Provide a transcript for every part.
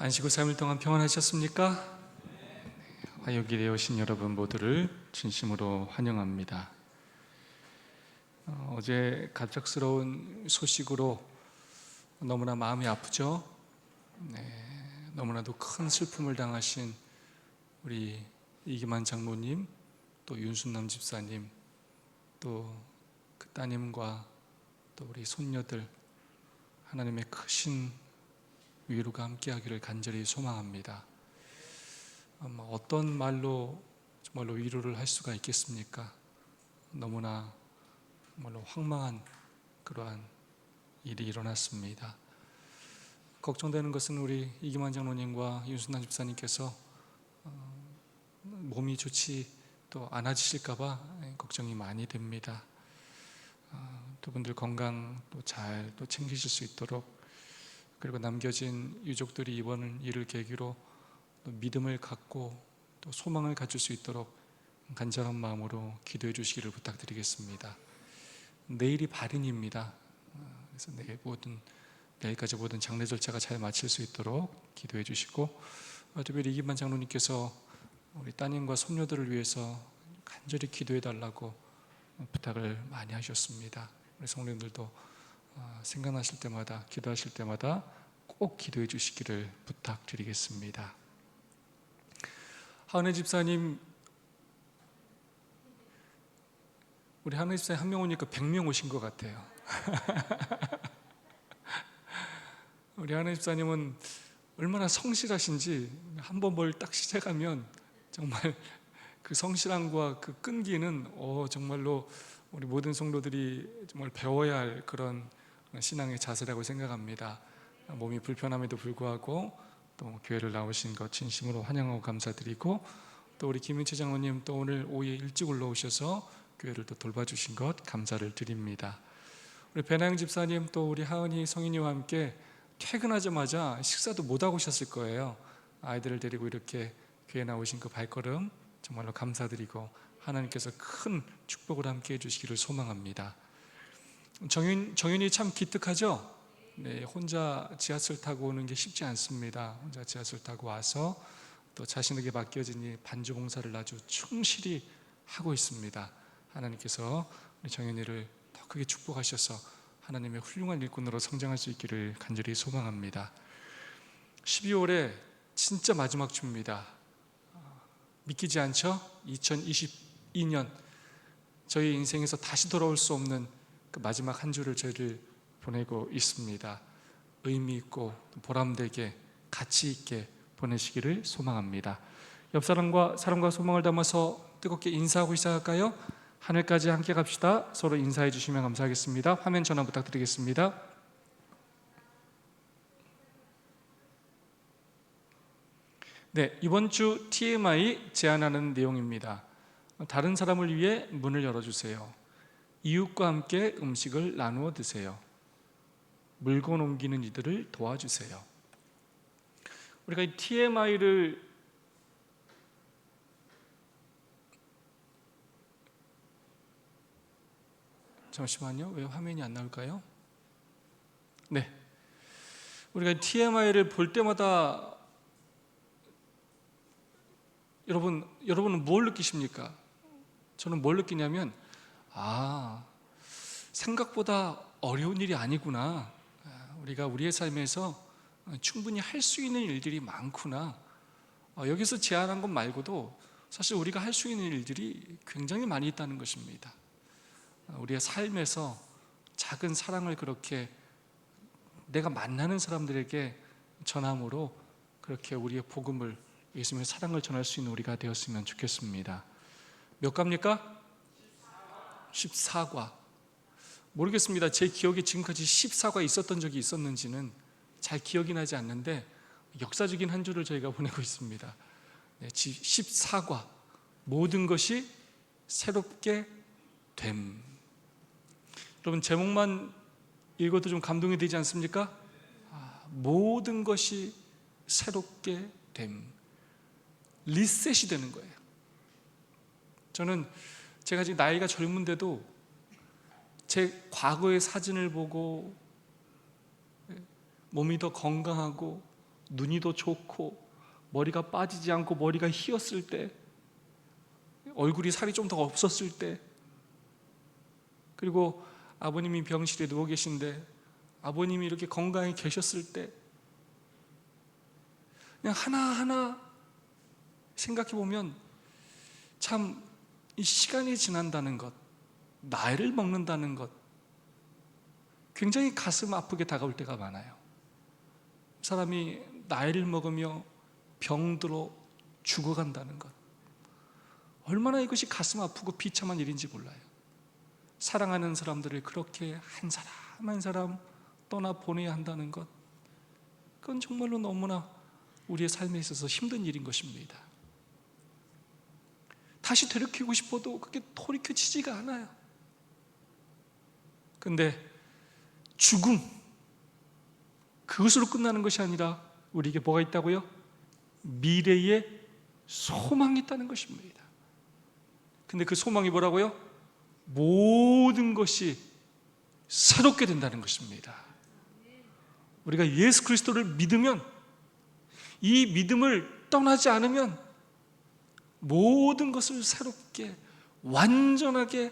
안식 후 3일 동안 평안하셨습니까? 화요일에 오신 여러분 모두를 진심으로 환영합니다. 어제 갑작스러운 소식으로 너무나 마음이 아프죠? 너무나도 큰 슬픔을 당하신 우리 이기만 장로님, 또 윤순남 집사님, 또 그 따님과 또 우리 손녀들, 하나님의 크신 위로가 함께하기를 간절히 소망합니다. 어떤 말로 정말로 위로를 할 수가 있겠습니까? 너무나 정말로 황망한 그러한 일이 일어났습니다. 걱정되는 것은 우리 이기만 장로님과 윤순남 집사님께서 몸이 좋지 또 않아지실까봐 걱정이 많이 됩니다. 두 분들 건강 또 잘 또 챙기실 수 있도록, 그리고 남겨진 유족들이 이번 일을 계기로 또 믿음을 갖고 또 소망을 가질 수 있도록 간절한 마음으로 기도해 주시기를 부탁드리겠습니다. 내일이 발인입니다. 그래서 내일까지 모든 장례 절차가 잘 마칠 수 있도록 기도해 주시고, 특별히 이기만 장로님께서 우리 따님과 손녀들을 위해서 간절히 기도해 달라고 부탁을 많이 하셨습니다. 우리 성도님들도 생각나실 때마다, 기도하실 때마다 꼭 기도해 주시기를 부탁드리겠습니다. 하은혜 집사님, 우리 하은혜 집사님 한 명 오니까 100명 오신 것 같아요. 우리 하은혜 집사님은 얼마나 성실하신지, 한번 뭘 딱 시작하면 정말 그 성실함과 그 끈기는 정말로 우리 모든 성도들이 정말 배워야 할 그런 신앙의 자세라고 생각합니다. 몸이 불편함에도 불구하고 또 교회를 나오신 것 진심으로 환영하고 감사드리고, 또 우리 김인채 장로님 또 오늘 오후에 일찍 올라오셔서 교회를 또 돌봐주신 것 감사를 드립니다. 우리 배나영 집사님, 또 우리 하은이 성인이와 함께 퇴근하자마자 식사도 못하고 오셨을 거예요. 아이들을 데리고 이렇게 교회 나오신 그 발걸음 정말로 감사드리고, 하나님께서 큰 축복을 함께 해주시기를 소망합니다. 정윤이 참 기특하죠? 혼자 지하철 타고 오는 게 쉽지 않습니다. 혼자 지하철 타고 와서 또 자신에게 맡겨진 이 반주 봉사를 아주 충실히 하고 있습니다. 하나님께서 우리 정윤이를 더 크게 축복하셔서 하나님의 훌륭한 일꾼으로 성장할 수 있기를 간절히 소망합니다. 12월에 진짜 마지막 주입니다. 믿기지 않죠? 2022년 저희 인생에서 다시 돌아올 수 없는 그 마지막 한 주를 저희를 보내고 있습니다. 의미 있고 보람되게 가치 있게 보내시기를 소망합니다. 옆 사람과 사랑과 소망을 담아서 뜨겁게 인사하고 시작할까요? 하늘까지 함께 갑시다. 서로 인사해 주시면 감사하겠습니다. 화면 전환 부탁드리겠습니다. 네, 이번 주 TMI 제안하는 내용입니다. 다른 사람을 위해 문을 열어주세요. 이웃과 함께 음식을 나누어 드세요. 물건 옮기는 이들을 도와주세요. 우리가 이 TMI를 잠시만요. 왜 화면이 안 나올까요? 네, 우리가 TMI를 볼 때마다 여러분은 뭘 느끼십니까? 저는 뭘 느끼냐면, 생각보다 어려운 일이 아니구나. 우리가 우리의 삶에서 충분히 할 수 있는 일들이 많구나. 여기서 제안한 것 말고도 사실 우리가 할 수 있는 일들이 굉장히 많이 있다는 것입니다. 우리의 삶에서 작은 사랑을 그렇게 내가 만나는 사람들에게 전함으로 그렇게 우리의 복음을, 예수님의 사랑을 전할 수 있는 우리가 되었으면 좋겠습니다. 몇 가입니까? 14과. 모르겠습니다. 제 기억에 지금까지 14가 있었던 적이 있었는지는 잘 기억이 나지 않는데, 역사적인 한 주를 저희가 보내고 있습니다. 14과, 모든 것이 새롭게 됨. 여러분, 제목만 읽어도 좀 감동이 되지 않습니까? 모든 것이 새롭게 됨. 리셋이 되는 거예요. 저는 제가 지금 나이가 젊은데도 제 과거의 사진을 보고 몸이 더 건강하고 눈이 더 좋고 머리가 빠지지 않고 머리가 휘었을 때, 얼굴이 살이 좀 더 없었을 때, 그리고 아버님이 병실에 누워 계신데 아버님이 이렇게 건강히 계셨을 때, 그냥 하나하나 생각해 보면 참 이 시간이 지난다는 것, 나이를 먹는다는 것, 굉장히 가슴 아프게 다가올 때가 많아요. 사람이 나이를 먹으며 병들어 죽어간다는 것, 얼마나 이것이 가슴 아프고 비참한 일인지 몰라요. 사랑하는 사람들을 그렇게 한 사람 한 사람 떠나 보내야 한다는 것, 그건 정말로 너무나 우리의 삶에 있어서 힘든 일인 것입니다. 다시 되돌이키고 싶어도 그게 돌이켜지지가 않아요. 근데 죽음, 그것으로 끝나는 것이 아니라 우리에게 뭐가 있다고요? 미래의 소망이 있다는 것입니다. 근데 그 소망이 뭐라고요? 모든 것이 새롭게 된다는 것입니다. 우리가 예수 그리스도를 믿으면, 이 믿음을 떠나지 않으면 모든 것을 새롭게 완전하게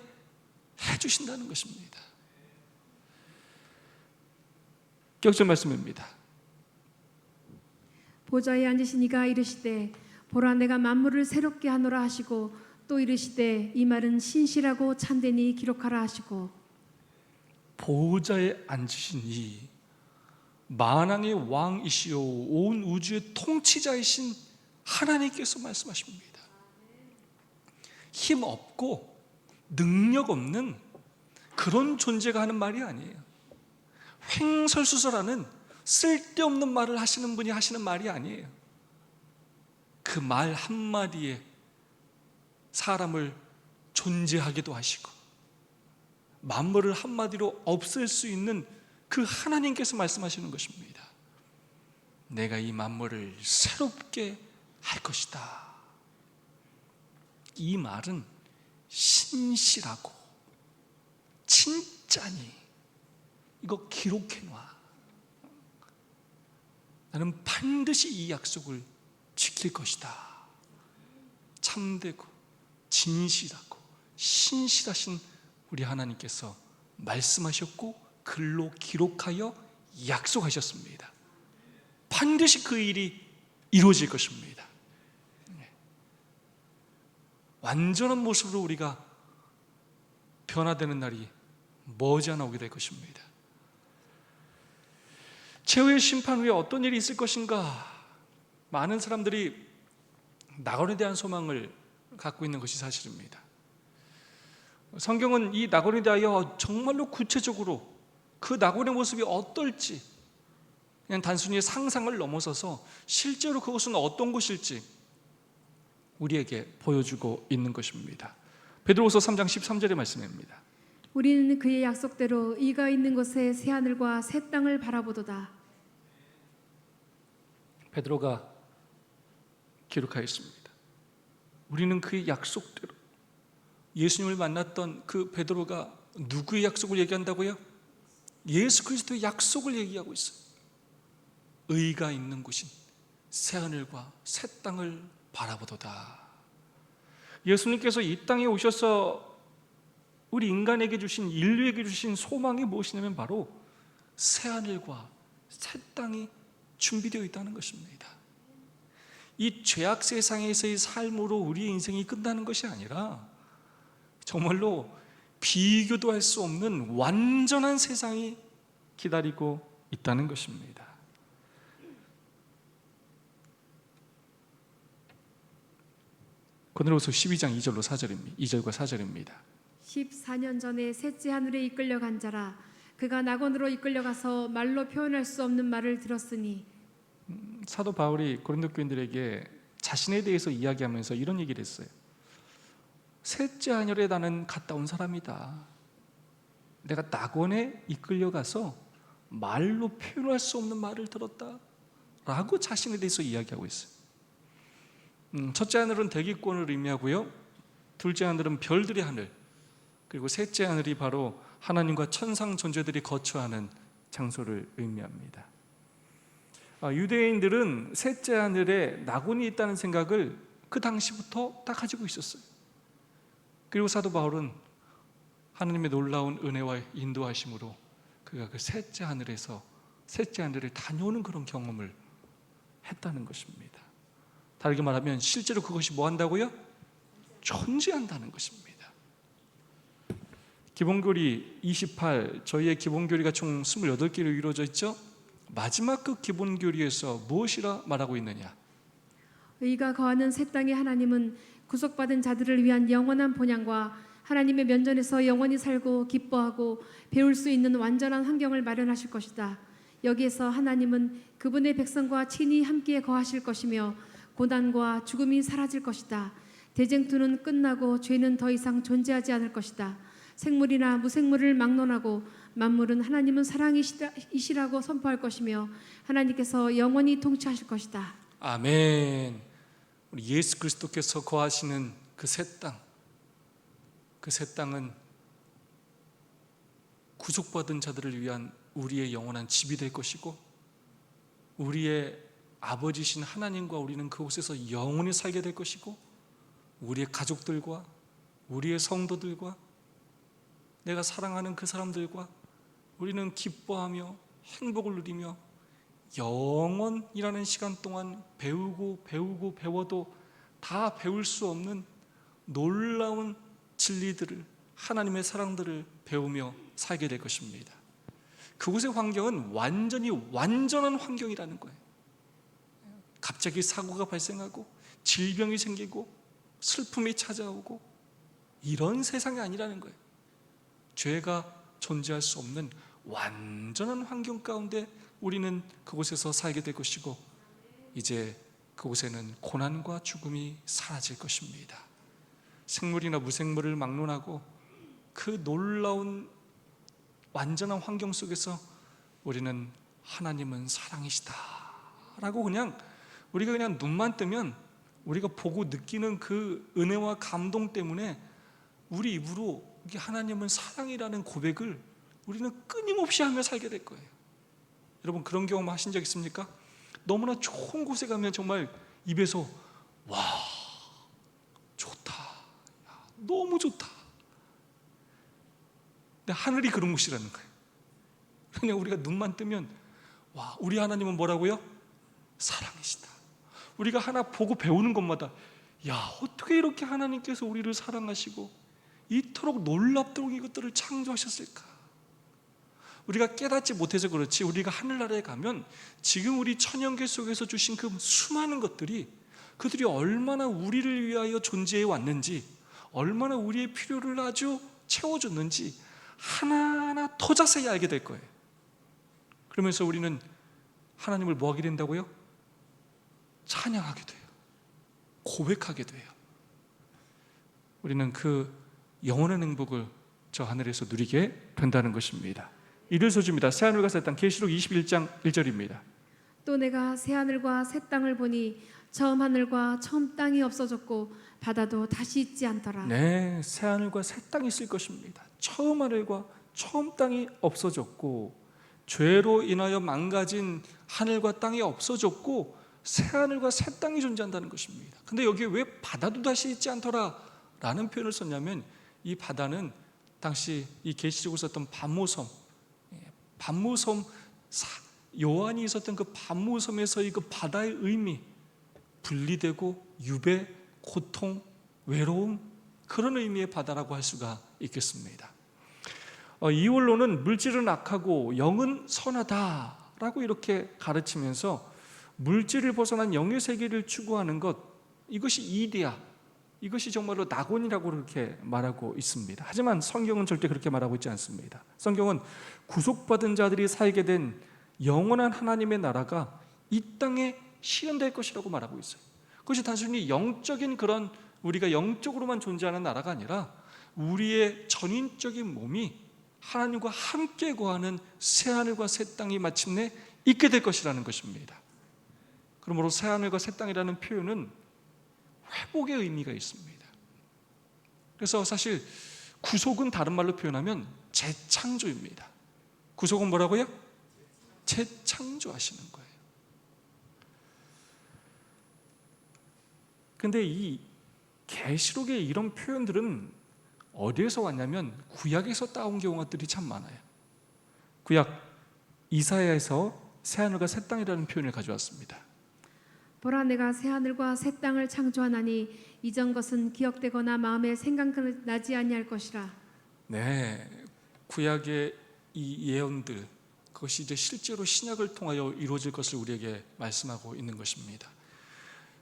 해주신다는 것입니다. 격절 말씀입니다. 보좌에 앉으신 이가 이르시되 보라 내가 만물을 새롭게 하노라 하시고 또 이르시되 이 말은 신실하고 참되니 기록하라 하시고. 보좌에 앉으신 이 만왕의 왕이시오 온 우주의 통치자이신 하나님께서 말씀하십니다. 힘 없고 능력 없는 그런 존재가 하는 말이 아니에요. 횡설수설하는 쓸데없는 말을 하시는 분이 하시는 말이 아니에요. 그 말 한마디에 사람을 존재하게도 하시고 만물을 한마디로 없앨 수 있는 그 하나님께서 말씀하시는 것입니다. 내가 이 만물을 새롭게 할 것이다. 이 말은 신실하고 진짜니 이거 기록해놔. 나는 반드시 이 약속을 지킬 것이다. 참되고 진실하고 신실하신 우리 하나님께서 말씀하셨고 글로 기록하여 약속하셨습니다. 반드시 그 일이 이루어질 것입니다. 완전한 모습으로 우리가 변화되는 날이 머지않아 오게 될 것입니다. 최후의 심판 후에 어떤 일이 있을 것인가? 많은 사람들이 낙원에 대한 소망을 갖고 있는 것이 사실입니다. 성경은 이 낙원에 대하여 정말로 구체적으로 그 낙원의 모습이 어떨지 그냥 단순히 상상을 넘어서서 실제로 그것은 어떤 곳일지 우리에게 보여주고 있는 것입니다. 베드로후서 3장 13절의 말씀입니다. 우리는 그의 약속대로 이가 있는 곳에 새 하늘과 새 땅을 바라보도다. 베드로가 기록하였습니다. 우리는 그의 약속대로, 예수님을 만났던 그 베드로가 누구의 약속을 얘기한다고요? 예수 그리스도의 약속을 얘기하고 있어요. 의가 있는 곳인 새 하늘과 새 땅을 바라보도다. 예수님께서 이 땅에 오셔서 우리 인간에게 주신, 인류에게 주신 소망이 무엇이냐면 바로 새 하늘과 새 땅이 준비되어 있다는 것입니다. 이 죄악 세상에서의 삶으로 우리의 인생이 끝나는 것이 아니라 정말로 비교도 할 수 없는 완전한 세상이 기다리고 있다는 것입니다. 고린도후서 12장 2절과 4절입니다. 14년 전에 셋째 하늘에 이끌려 간 자라 그가 낙원으로 이끌려가서 말로 표현할 수 없는 말을 들었으니. 사도 바울이 고린도 교인들에게 자신에 대해서 이야기하면서 이런 얘기를 했어요. 셋째 하늘에 나는 갔다 온 사람이다. 내가 낙원에 이끌려가서 말로 표현할 수 없는 말을 들었다 라고 자신에 대해서 이야기하고 있어요. 첫째 하늘은 대기권을 의미하고요, 둘째 하늘은 별들의 하늘, 그리고 셋째 하늘이 바로 하나님과 천상 존재들이 거처하는 장소를 의미합니다. 유대인들은 셋째 하늘에 낙원이 있다는 생각을 그 당시부터 다 가지고 있었어요. 그리고 사도 바울은 하나님의 놀라운 은혜와 인도하심으로 그가 그 셋째 하늘을 다녀오는 그런 경험을 했다는 것입니다. 다르게 말하면 실제로 그것이 뭐 한다고요? 존재한다는 것입니다. 기본교리 28, 저희의 기본교리가 총 28개로 이루어져 있죠. 마지막 그 기본교리에서 무엇이라 말하고 있느냐? 의가 거하는 새 땅의 하나님은 구속받은 자들을 위한 영원한 본향과 하나님의 면전에서 영원히 살고 기뻐하고 배울 수 있는 완전한 환경을 마련하실 것이다. 여기에서 하나님은 그분의 백성과 친히 함께 거하실 것이며 고난과 죽음이 사라질 것이다. 대쟁투는 끝나고 죄는 더 이상 존재하지 않을 것이다. 생물이나 무생물을 막론하고 만물은 하나님은 사랑이시라고 선포할 것이며 하나님께서 영원히 통치하실 것이다. 아멘. 우리 예수 그리스도께서 거하시는 그 새 땅, 그 새 땅은 구속받은 자들을 위한 우리의 영원한 집이 될 것이고, 우리의 아버지신 하나님과 우리는 그곳에서 영원히 살게 될 것이고, 우리의 가족들과 우리의 성도들과 내가 사랑하는 그 사람들과 우리는 기뻐하며 행복을 누리며 영원이라는 시간 동안 배워도 다 배울 수 없는 놀라운 진리들을, 하나님의 사랑들을 배우며 살게 될 것입니다. 그곳의 환경은 완전한 환경이라는 거예요. 갑자기 사고가 발생하고 질병이 생기고 슬픔이 찾아오고 이런 세상이 아니라는 거예요. 죄가 존재할 수 없는 완전한 환경 가운데 우리는 그곳에서 살게 될 것이고, 이제 그곳에는 고난과 죽음이 사라질 것입니다. 생물이나 무생물을 막론하고 그 놀라운 완전한 환경 속에서 우리는 하나님은 사랑이시다 라고 우리가 그냥 눈만 뜨면 우리가 보고 느끼는 그 은혜와 감동 때문에 우리 입으로 하나님은 사랑이라는 고백을 우리는 끊임없이 하며 살게 될 거예요. 여러분, 그런 경험 하신 적 있습니까? 너무나 좋은 곳에 가면 정말 입에서 와, 좋다, 야, 너무 좋다. 근데 하늘이 그런 곳이라는 거예요. 그냥 우리가 눈만 뜨면 와, 우리 하나님은 뭐라고요? 사랑이시다. 우리가 하나 보고 배우는 것마다 야, 어떻게 이렇게 하나님께서 우리를 사랑하시고 이토록 놀랍도록 이것들을 창조하셨을까? 우리가 깨닫지 못해서 그렇지, 우리가 하늘나라에 가면 지금 우리 천연계 속에서 주신 그 수많은 것들이, 그들이 얼마나 우리를 위하여 존재해 왔는지, 얼마나 우리의 필요를 아주 채워줬는지 하나하나 더 자세히 알게 될 거예요. 그러면서 우리는 하나님을 뭐 하게 된다고요? 찬양하게 돼요. 고백하게 돼요. 우리는 그 영원한 행복을 저 하늘에서 누리게 된다는 것입니다. 이를 소주입니다. 새하늘과 새 땅, 계시록 21장 1절입니다. 또 내가 새 하늘과 새 땅을 보니 처음 하늘과 처음 땅이 없어졌고 바다도 다시 있지 않더라. 네, 새 하늘과 새 땅이 있을 것입니다. 처음 하늘과 처음 땅이 없어졌고, 죄로 인하여 망가진 하늘과 땅이 없어졌고 새 하늘과 새 땅이 존재한다는 것입니다. 근데 여기에 왜 바다도 다시 있지 않더라 라는 표현을 썼냐면, 이 바다는 당시 이 계시록을 썼던 반모섬, 요한이 있었던 그 반모섬에서의 그 바다의 의미, 분리되고 유배, 고통, 외로움, 그런 의미의 바다라고 할 수가 있겠습니다. 이 원론은 물질은 악하고 영은 선하다라고 이렇게 가르치면서 물질을 벗어난 영의 세계를 추구하는 것, 이것이 이데아, 이것이 정말로 낙원이라고 그렇게 말하고 있습니다. 하지만 성경은 절대 그렇게 말하고 있지 않습니다. 성경은 구속받은 자들이 살게 된 영원한 하나님의 나라가 이 땅에 실현될 것이라고 말하고 있어요. 그것이 단순히 영적인 그런 우리가 영적으로만 존재하는 나라가 아니라 우리의 전인적인 몸이 하나님과 함께 거하는 새 하늘과 새 땅이 마침내 있게 될 것이라는 것입니다. 그러므로 새 하늘과 새 땅이라는 표현은 회복의 의미가 있습니다. 그래서 사실 구속은 다른 말로 표현하면 재창조입니다. 구속은 뭐라고요? 재창조하시는 거예요. 근데 이 계시록의 이런 표현들은 어디에서 왔냐면 구약에서 따온 경우들이 참 많아요. 구약 이사야에서 새하늘과 새 땅이라는 표현을 가져왔습니다. 보라, 내가 새 하늘과 새 땅을 창조하나니 이전 것은 기억되거나 마음에 생각나지 아니할 것이라. 네, 구약의 이 예언들, 그것이 이제 실제로 신약을 통하여 이루어질 것을 우리에게 말씀하고 있는 것입니다.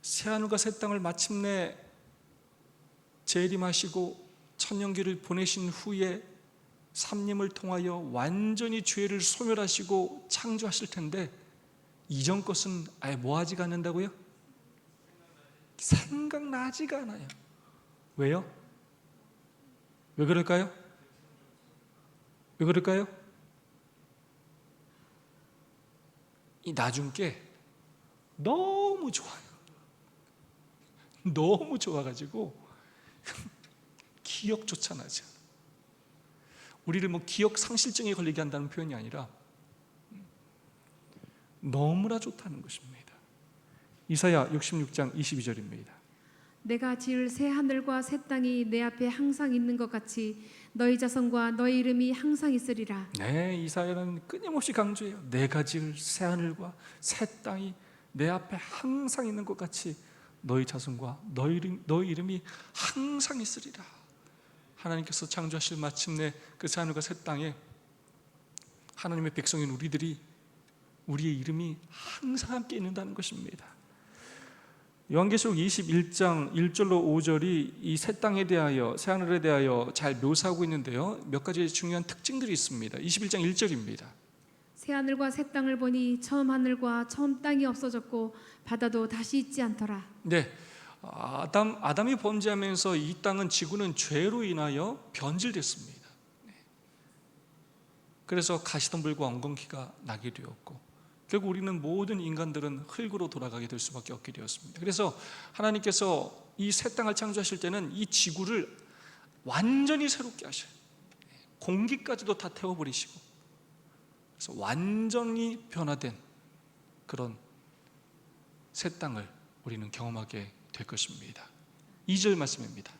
새하늘과 새 땅을 마침내 재림하시고 천년기를 보내신 후에 삼림을 통하여 완전히 죄를 소멸하시고 창조하실 텐데, 이전 것은 아예 뭐하지가 않는다고요? 생각나지가 않아요. 왜요? 왜 그럴까요? 왜 그럴까요? 이 나중 게 너무 좋아요. 너무 좋아가지고 기억조차 나지 않아요. 우리를 뭐 기억 상실증에 걸리게 한다는 표현이 아니라 너무나 좋다는 것입니다. 이사야 66장 22절입니다. 내가 지을 새 하늘과 새 땅이 내 앞에 항상 있는 것 같이 너희 자손과 너희 이름이 항상 있으리라. 네, 이사야는 끊임없이 강조해요. 내가 지을 새 하늘과 새 땅이 내 앞에 항상 있는 것 같이 너희 자손과 너희 이름이 항상 있으리라. 하나님께서 창조하실 마침내 그 새 하늘과 새 땅에 하나님의 백성인 우리의 이름이 항상 함께 있는다는 것입니다. 요한계시록 21장 1절로 5절이 이 새 땅에 대하여, 새 하늘에 대하여 잘 묘사하고 있는데요, 몇 가지 중요한 특징들이 있습니다. 21장 1절입니다. 새 하늘과 새 땅을 보니 처음 하늘과 처음 땅이 없어졌고 바다도 다시 있지 않더라. 네, 아담이 범죄하면서 이 땅은, 지구는 죄로 인하여 변질됐습니다. 그래서 가시덤불과 엉겅퀴가 나게 되었고, 결국 우리는 모든 인간들은 흙으로 돌아가게 될 수밖에 없게 되었습니다. 그래서 하나님께서 이 새 땅을 창조하실 때는 이 지구를 완전히 새롭게 하셔요. 공기까지도 다 태워버리시고, 그래서 완전히 변화된 그런 새 땅을 우리는 경험하게 될 것입니다. 2절 말씀입니다.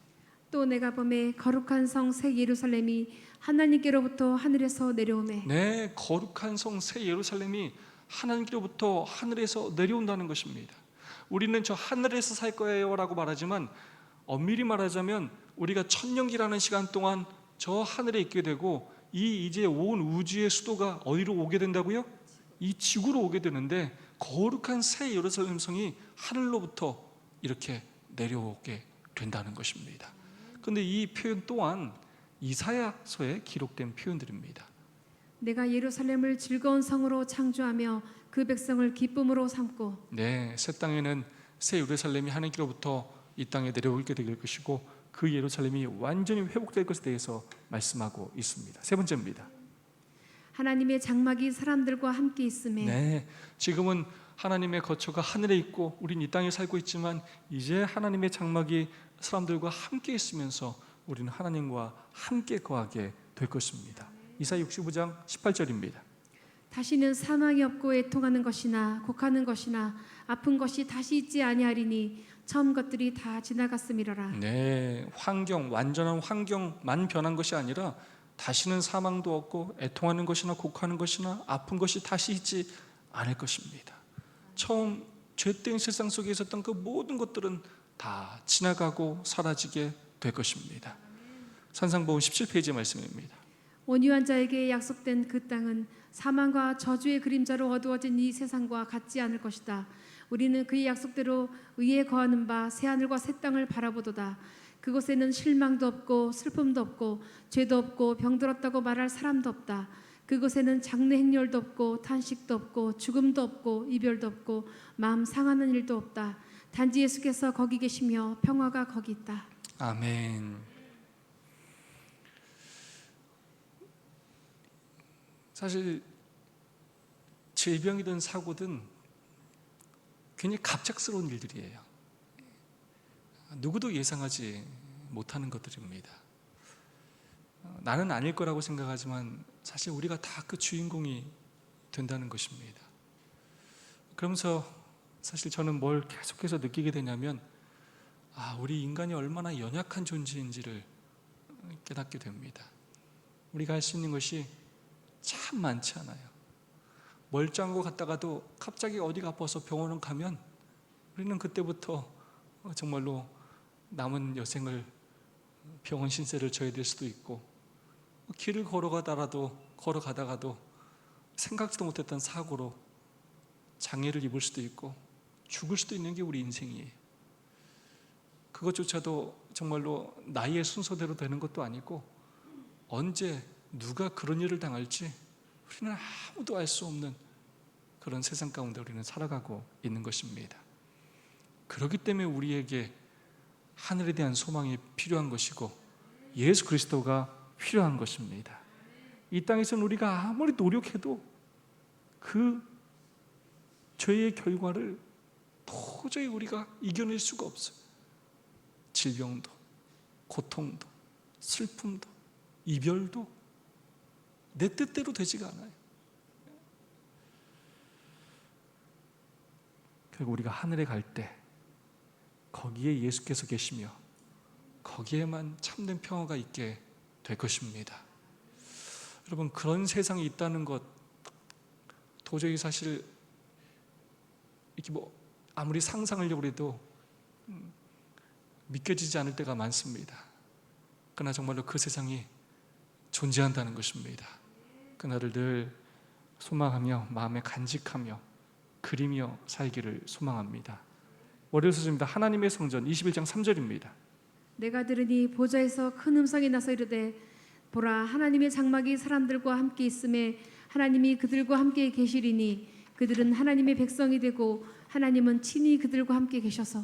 또 내가 보매 거룩한 성 새 예루살렘이 하나님께로부터 하늘에서 내려오매. 네, 거룩한 성 새 예루살렘이 하나님께로부터 하늘에서 내려온다는 것입니다. 우리는 저 하늘에서 살 거예요 라고 말하지만, 엄밀히 말하자면 우리가 천년기라는 시간 동안 저 하늘에 있게 되고, 이제 온 우주의 수도가 어디로 오게 된다고요? 이 지구로 오게 되는데, 거룩한 새 예루살렘 성이 하늘로부터 이렇게 내려오게 된다는 것입니다. 그런데 이 표현 또한 이사야서에 기록된 표현들입니다. 내가 예루살렘을 즐거운 성으로 창조하며 그 백성을 기쁨으로 삼고. 네, 새 땅에는 새 예루살렘이 하나님께로부터 이 땅에 내려오게 될 것이고, 그 예루살렘이 완전히 회복될 것에 대해서 말씀하고 있습니다. 세 번째입니다. 하나님의 장막이 사람들과 함께 있음에. 네, 지금은 하나님의 거처가 하늘에 있고 우린 이 땅에 살고 있지만, 이제 하나님의 장막이 사람들과 함께 있으면서 우리는 하나님과 함께 거하게 될 것입니다. 이사야 65장 18절입니다. 다시는 사망이 없고 애통하는 것이나 곡하는 것이나 아픈 것이 다시 있지 아니하리니 처음 것들이 다 지나갔음이로라. 네, 완전한 환경만 변한 것이 아니라 다시는 사망도 없고 애통하는 것이나 곡하는 것이나 아픈 것이 다시 있지 않을 것입니다. 처음 죄된 세상 속에 있었던 그 모든 것들은 다 지나가고 사라지게 될 것입니다. 산상보음 17페이지 말씀입니다. 온유한 자에게 약속된 그 땅은 사망과 저주의 그림자로 어두워진 이 세상과 같지 않을 것이다. 우리는 그의 약속대로 의에 거하는 바 새하늘과 새 땅을 바라보도다. 그곳에는 실망도 없고 슬픔도 없고 죄도 없고 병들었다고 말할 사람도 없다. 그곳에는 장래 행렬도 없고 탄식도 없고 죽음도 없고 이별도 없고 마음 상하는 일도 없다. 단지 예수께서 거기 계시며 평화가 거기 있다. 아멘. 사실 질병이든 사고든 굉장히 갑작스러운 일들이에요. 누구도 예상하지 못하는 것들입니다. 나는 아닐 거라고 생각하지만 사실 우리가 다 그 주인공이 된다는 것입니다. 그러면서 사실 저는 뭘 계속해서 느끼게 되냐면, 우리 인간이 얼마나 연약한 존재인지를 깨닫게 됩니다. 우리가 할 수 있는 것이 참 많지 않아요. 멀쩡한 거 갔다가도 갑자기 어디가 아파서 병원을 가면 우리는 그때부터 정말로 남은 여생을 병원 신세를 져야 될 수도 있고, 길을 걸어가다가도 생각지도 못했던 사고로 장애를 입을 수도 있고 죽을 수도 있는 게 우리 인생이에요. 그것조차도 정말로 나이의 순서대로 되는 것도 아니고, 언제 누가 그런 일을 당할지 우리는 아무도 알 수 없는 그런 세상 가운데 우리는 살아가고 있는 것입니다. 그렇기 때문에 우리에게 하늘에 대한 소망이 필요한 것이고 예수 그리스도가 필요한 것입니다. 이 땅에서는 우리가 아무리 노력해도 그 죄의 결과를 도저히 우리가 이겨낼 수가 없어요. 질병도, 고통도, 슬픔도, 이별도 내 뜻대로 되지가 않아요. 결국 우리가 하늘에 갈 때 거기에 예수께서 계시며 거기에만 참된 평화가 있게 될 것입니다. 여러분, 그런 세상이 있다는 것 도저히 사실 이렇게 아무리 상상하려고 해도 믿겨지지 않을 때가 많습니다. 그러나 정말로 그 세상이 존재한다는 것입니다. 그날을 늘 소망하며 마음에 간직하며 그리며 살기를 소망합니다. 월요일 소식입니다. 하나님의 성전 21장 3절입니다. 내가 들으니 보좌에서 큰 음성이 나서 이르되 보라, 하나님의 장막이 사람들과 함께 있음에 하나님이 그들과 함께 계시리니 그들은 하나님의 백성이 되고 하나님은 친히 그들과 함께 계셔서.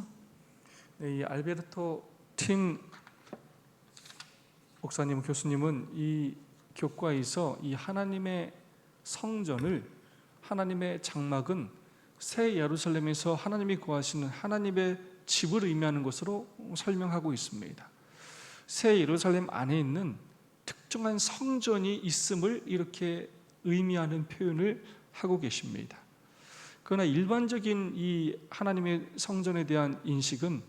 네, 이 알베르토 팀 목사님, 교수님은 이 교과에서 이 하나님의 성전을, 하나님의 장막은 새 예루살렘에서 하나님이 거하시는 하나님의 집을 의미하는 것으로 설명하고 있습니다. 새 예루살렘 안에 있는 특정한 성전이 있음을 이렇게 의미하는 표현을 하고 계십니다. 그러나 일반적인 이 하나님의 성전에 대한 인식은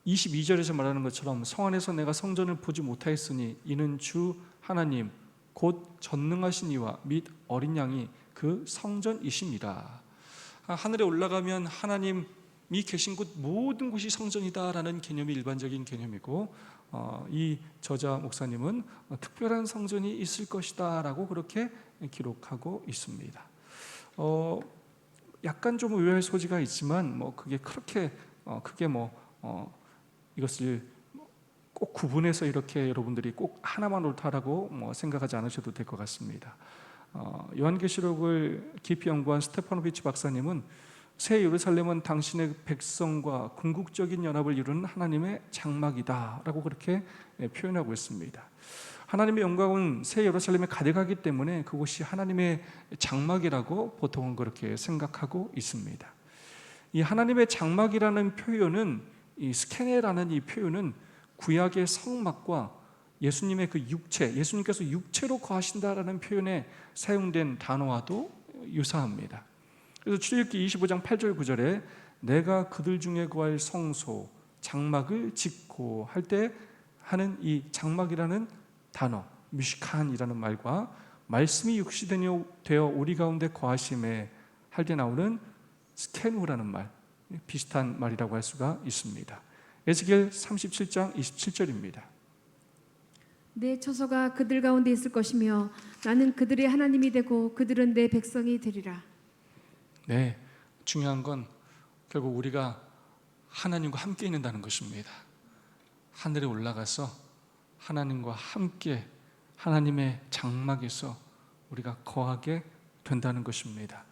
22절에서 말하는 것처럼 성 안에서 내가 성전을 보지 못하였으니 이는 주 하나님 곧 전능하신 이와 및 어린 양이 그 성전이심이라. 하늘에 올라가면 하나님이 계신 곳 모든 곳이 성전이다라는 개념이 일반적인 개념이고, 이 저자 목사님은 특별한 성전이 있을 것이다 라고 그렇게 기록하고 있습니다. 약간 좀 의외의 소지가 있지만 그게 그렇게 크게 이것을 꼭 구분해서 이렇게 여러분들이 꼭 하나만 옳다라고 생각하지 않으셔도 될 것 같습니다. 요한계시록을 깊이 연구한 스테파노비치 박사님은 새 예루살렘은 당신의 백성과 궁극적인 연합을 이루는 하나님의 장막이다 라고 그렇게 표현하고 있습니다. 하나님의 영광은 새 예루살렘에 가득하기 때문에 그곳이 하나님의 장막이라고 보통은 그렇게 생각하고 있습니다. 이 하나님의 장막이라는 표현은, 이 스케네라는 이 표현은 구약의 성막과 예수님의 그 육체, 예수님께서 육체로 거하신다라는 표현에 사용된 단어와도 유사합니다. 그래서 출애굽기 25장 8절 9절에 내가 그들 중에 거할 성소 장막을 짓고 할 때 하는 이 장막이라는 단어, 미시칸이라는 말과 말씀이 육시되어 우리 가운데 거하심에 할 때 나오는 스케누라는 말, 비슷한 말이라고 할 수가 있습니다. 에스겔 37장 27절입니다. 내 처소가 그들 가운데 있을 것이며 나는 그들의 하나님이 되고 그들은 내 백성이 되리라. 네, 중요한 건 결국 우리가 하나님과 함께 있는다는 것입니다. 하늘에 올라가서 하나님과 함께 하나님의 장막에서 우리가 거하게 된다는 것입니다.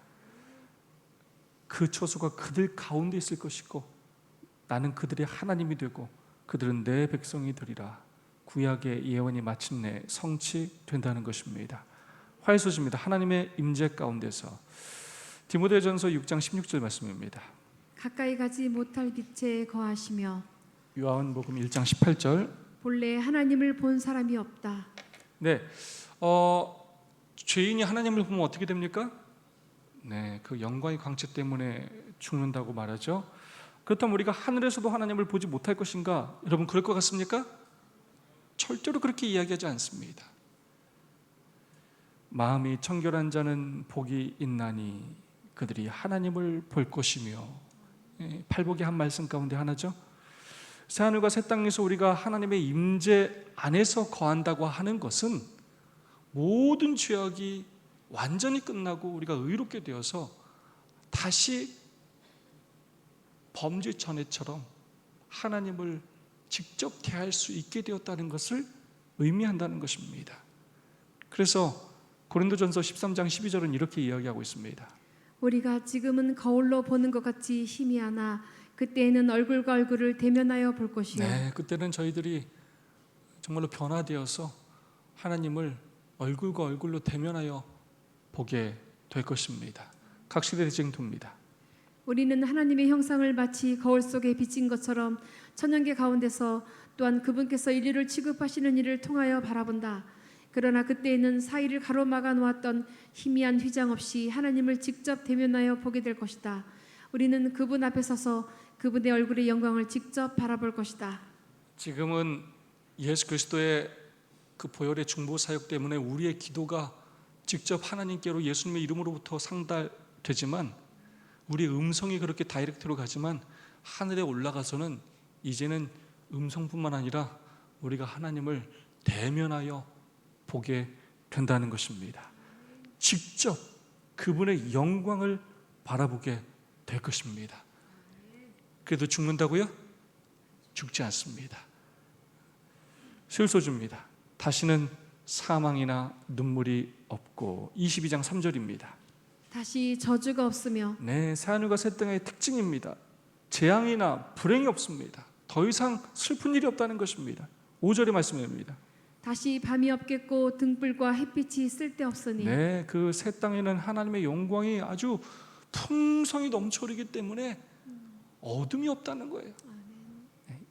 그 처소가 그들 가운데 있을 것이고 나는 그들의 하나님이 되고 그들은 내 백성이 되리라. 구약의 예언이 마침내 성취된다는 것입니다. 화해소식입니다. 하나님의 임재 가운데서. 디모데전서 6장 16절 말씀입니다. 가까이 가지 못할 빛에 거하시며. 요한복음 1장 18절. 본래 하나님을 본 사람이 없다. 네, 죄인이 하나님을 보면 어떻게 됩니까? 네, 그 영광의 광채 때문에 죽는다고 말하죠. 그렇다면 우리가 하늘에서도 하나님을 보지 못할 것인가? 여러분 그럴 것 같습니까? 절대로 그렇게 이야기하지 않습니다. 마음이 청결한 자는 복이 있나니 그들이 하나님을 볼 것이며, 팔복의 한 말씀 가운데 하나죠. 새하늘과 새 땅에서 우리가 하나님의 임재 안에서 거한다고 하는 것은 모든 죄악이 완전히 끝나고 우리가 의롭게 되어서 다시 범죄 전에처럼 하나님을 직접 대할 수 있게 되었다는 것을 의미한다는 것입니다. 그래서 고린도전서 13장 12절은 이렇게 이야기하고 있습니다. 우리가 지금은 거울로 보는 것 같이 희미하나 그때에는 얼굴과 얼굴을 대면하여 볼 것이요. 네, 그때는 저희들이 정말로 변화되어서 하나님을 얼굴과 얼굴로 대면하여 보게 될 것입니다. 각시대 쟁투입니다. 우리는 하나님의 형상을 마치 거울 속에 비친 것처럼 천연계 가운데서 또한 그분께서 인류를 취급하시는 일을 통하여 바라본다. 그러나 그때에는 사이를 가로막아 놓았던 희미한 휘장 없이 하나님을 직접 대면하여 보게 될 것이다. 우리는 그분 앞에 서서 그분의 얼굴의 영광을 직접 바라볼 것이다. 지금은 예수 그리스도의 그 보혈의 중보 사역 때문에 우리의 기도가 직접 하나님께로 예수님의 이름으로부터 상달되지만, 우리의 음성이 그렇게 다이렉트로 가지만 하늘에 올라가서는 이제는 음성뿐만 아니라 우리가 하나님을 대면하여 보게 된다는 것입니다. 직접 그분의 영광을 바라보게 될 것입니다. 그래도 죽는다고요? 죽지 않습니다. 슬소주입니다. 다시는 사망이나 눈물이 없고, 22장 3절입니다. 다시 저주가 없으며, 네, 새하늘과 새 땅의 특징입니다. 재앙이나 불행이 없습니다. 더 이상 슬픈 일이 없다는 것입니다. 5절의 말씀입니다. 다시 밤이 없겠고 등불과 햇빛이 쓸데없으니. 네, 그 새 땅에는 하나님의 영광이 아주 풍성히 넘쳐흐르기 때문에 어둠이 없다는 거예요.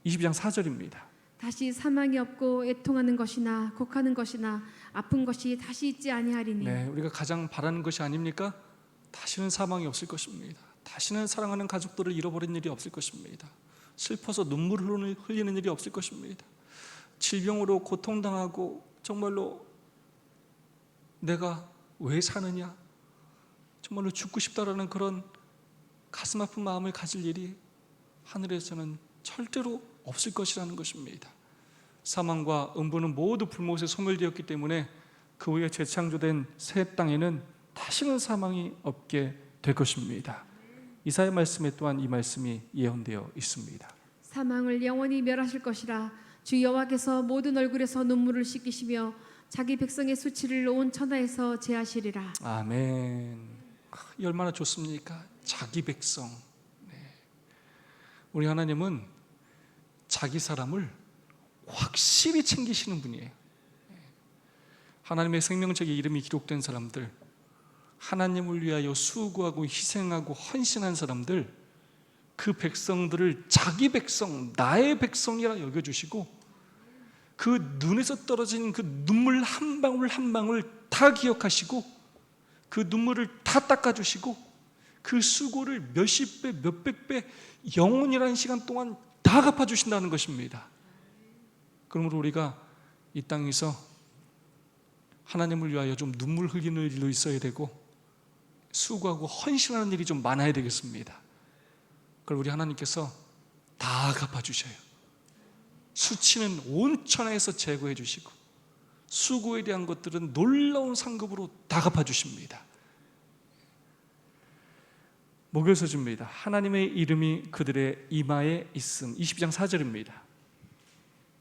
22장 4절입니다. 다시 사망이 없고 애통하는 것이나 곡하는 것이나 아픈 것이 다시 있지 아니하리니. 네, 우리가 가장 바라는 것이 아닙니까? 다시는 사망이 없을 것입니다. 다시는 사랑하는 가족들을 잃어버린 일이 없을 것입니다. 슬퍼서 눈물을 흘리는 일이 없을 것입니다. 질병으로 고통당하고 정말로 내가 왜 사느냐, 정말로 죽고 싶다라는 그런 가슴 아픈 마음을 가질 일이 하늘에서는 절대로 없을 것이라는 것입니다. 사망과 음부는 모두 불못에 소멸되었기 때문에 그 후에 재창조된 새 땅에는 다시는 사망이 없게 될 것입니다. 이사야 말씀에 또한 이 말씀이 예언되어 있습니다. 사망을 영원히 멸하실 것이라. 주 여호와께서 모든 얼굴에서 눈물을 씻기시며 자기 백성의 수치를 온 천하에서 제하시리라. 아멘. 이 얼마나 좋습니까? 자기 백성. 네. 우리 하나님은 자기 사람을 확실히 챙기시는 분이에요. 하나님의 생명책에 이름이 기록된 사람들, 하나님을 위하여 수고하고 희생하고 헌신한 사람들, 그 백성들을 자기 백성, 나의 백성이라 여겨주시고, 그 눈에서 떨어진 그 눈물 한 방울 한 방울 다 기억하시고, 그 눈물을 다 닦아주시고, 그 수고를 몇십 배 몇백 배 영원이라는 시간 동안 다 갚아주신다는 것입니다. 그러므로 우리가 이 땅에서 하나님을 위하여 좀 눈물 흘리는 일도 있어야 되고, 수고하고 헌신하는 일이 좀 많아야 되겠습니다. 그걸 우리 하나님께서 다 갚아주셔요. 수치는 온 천하에서 제거해 주시고, 수고에 대한 것들은 놀라운 상급으로 다 갚아주십니다. 목요서주입니다. 하나님의 이름이 그들의 이마에 있음. 22장 4절입니다.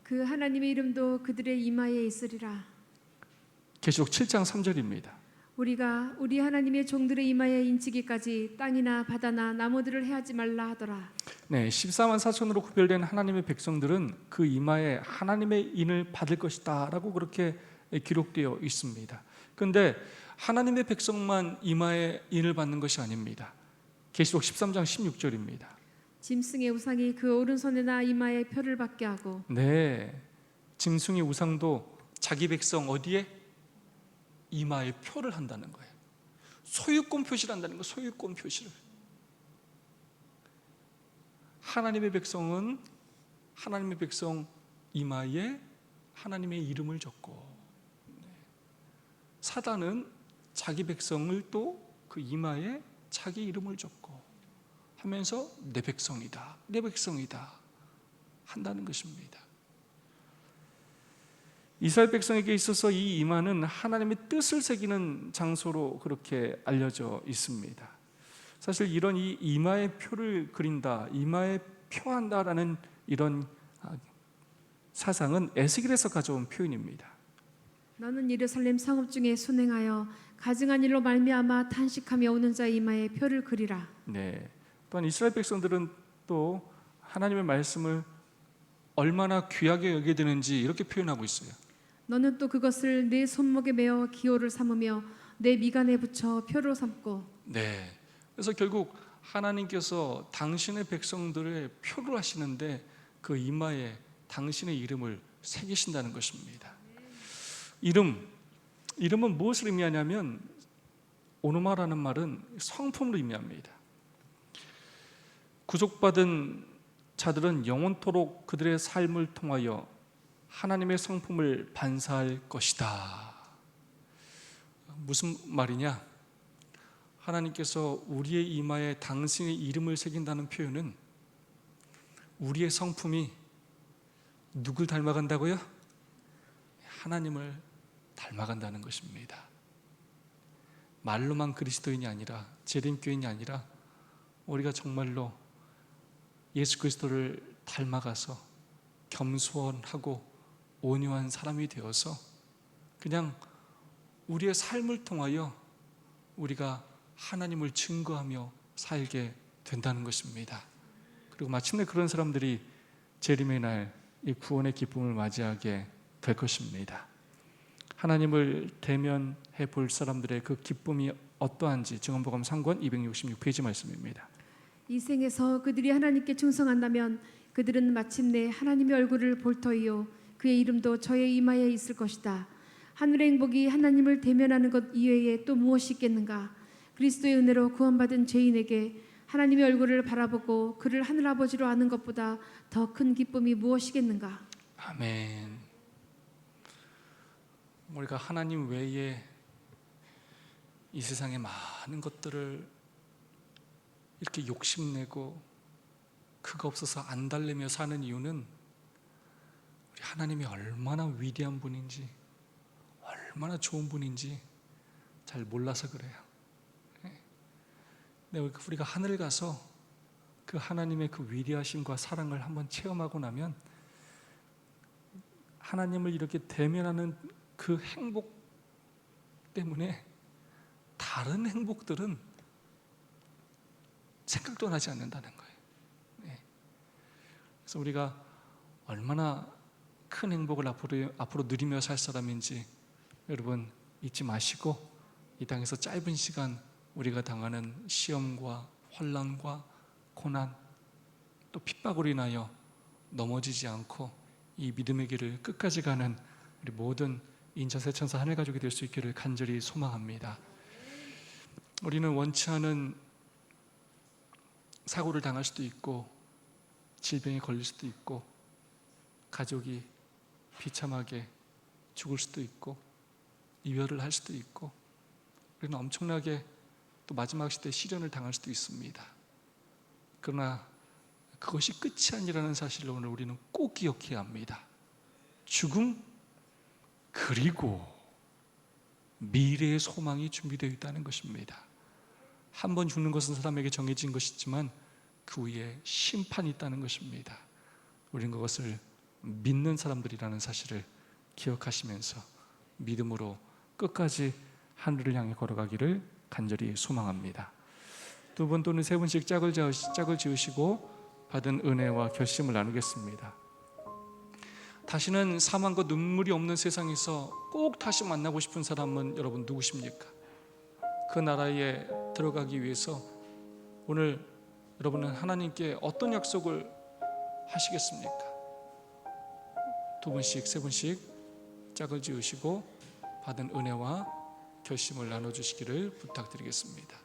그 하나님의 이름도 그들의 이마에 있으리라. 계시록 7장 3절입니다. 우리가 우리 하나님의 종들의 이마에 인치기까지 땅이나 바다나 나무들을 해하지 말라 하더라. 네, 14만 4천으로 구별된 하나님의 백성들은 그 이마에 하나님의 인을 받을 것이다 라고 그렇게 기록되어 있습니다. 그런데 하나님의 백성만 이마에 인을 받는 것이 아닙니다. 계시록 13장 16절입니다. 짐승의 우상이 그 오른손에나 이마에 표를 받게 하고. 네, 짐승의 우상도 자기 백성 어디에? 이마에 표를 한다는 거예요. 소유권 표시를 한다는 거예요. 소유권 표시를. 하나님의 백성은 하나님의 백성 이마에 하나님의 이름을 적고, 사단은 자기 백성을 또 그 이마에 자기 이름을 적고 하면서 내 백성이다, 내 백성이다 한다는 것입니다. 이스라엘 백성에게 있어서 이 이마는 하나님의 뜻을 새기는 장소로 그렇게 알려져 있습니다. 사실 이런 이 이마의 표를 그린다, 이마에 표한다라는 이런 사상은 에스겔에서 가져온 표현입니다. 너는 예루살렘 성읍 중에 순행하여 가증한 일로 말미암아 탄식하며 오는 자의 이마에 표를 그리라. 네. 또한 이스라엘 백성들은 또 하나님의 말씀을 얼마나 귀하게 여기게 되는지 이렇게 표현하고 있어요. 너는 또 그것을 내 손목에 메어 기호를 삼으며 내 미간에 붙여 표로 삼고. 네. 그래서 결국 하나님께서 당신의 백성들의 표를 하시는데 그 이마에 당신의 이름을 새기신다는 것입니다. 이름은 무엇을 의미하냐면 오노마라는 말은 성품을 의미합니다. 구속받은 자들은 영원토록 그들의 삶을 통하여 하나님의 성품을 반사할 것이다. 무슨 말이냐? 하나님께서 우리의 이마에 당신의 이름을 새긴다는 표현은 우리의 성품이 누굴 닮아간다고요? 하나님을 닮아간다는 것입니다. 말로만 그리스도인이 아니라, 재림교인이 아니라 우리가 정말로 예수 그리스도를 닮아가서 겸손하고 온유한 사람이 되어서 그냥 우리의 삶을 통하여 우리가 하나님을 증거하며 살게 된다는 것입니다. 그리고 마침내 그런 사람들이 재림의 날 이 구원의 기쁨을 맞이하게 될 것입니다. 하나님을 대면해 볼 사람들의 그 기쁨이 어떠한지 증언복음 3권 266페이지 말씀입니다. 이 생에서 그들이 하나님께 충성한다면 그들은 마침내 하나님의 얼굴을 볼 터이요 그의 이름도 저의 이마에 있을 것이다. 하늘의 행복이 하나님을 대면하는 것 이외에 또 무엇이 있겠는가? 그리스도의 은혜로 구원받은 죄인에게 하나님의 얼굴을 바라보고 그를 하늘아버지로 아는 것보다 더 큰 기쁨이 무엇이겠는가? 아멘. 우리가 하나님 외에 이 세상의 많은 것들을 이렇게 욕심내고 그거 없어서 안달내며 사는 이유는 우리 하나님이 얼마나 위대한 분인지, 얼마나 좋은 분인지 잘 몰라서 그래요. 근데 우리가 하늘 가서 그 하나님의 그 위대하심과 사랑을 한번 체험하고 나면 하나님을 이렇게 대면하는 그 행복 때문에 다른 행복들은 생각도 나지 않는다는 거예요. 그래서 우리가 얼마나 큰 행복을 앞으로 누리며 살 사람인지 여러분 잊지 마시고, 이 땅에서 짧은 시간 우리가 당하는 시험과 환난과 고난 또 핍박으로 인하여 넘어지지 않고 이 믿음의 길을 끝까지 가는 우리 모든 인천세천사 하늘 가족이 될 수 있기를 간절히 소망합니다. 우리는 원치 않은 사고를 당할 수도 있고 질병에 걸릴 수도 있고 가족이 비참하게 죽을 수도 있고 이별을 할 수도 있고 우리는 엄청나게 또 마지막 시대에 시련을 당할 수도 있습니다. 그러나 그것이 끝이 아니라는 사실을 오늘 우리는 꼭 기억해야 합니다. 죽음 그리고 미래의 소망이 준비되어 있다는 것입니다. 한 번 죽는 것은 사람에게 정해진 것이지만 그 위에 심판이 있다는 것입니다. 우리는 그것을 믿는 사람들이라는 사실을 기억하시면서 믿음으로 끝까지 하늘을 향해 걸어가기를 간절히 소망합니다. 두 분 또는 세 분씩 짝을 지으시고 받은 은혜와 결심을 나누겠습니다. 다시는 사망과 눈물이 없는 세상에서 꼭 다시 만나고 싶은 사람은 여러분 누구십니까? 그 나라에 들어가기 위해서 오늘 여러분은 하나님께 어떤 약속을 하시겠습니까? 두 분씩 세 분씩 짝을 지으시고 받은 은혜와 결심을 나눠주시기를 부탁드리겠습니다.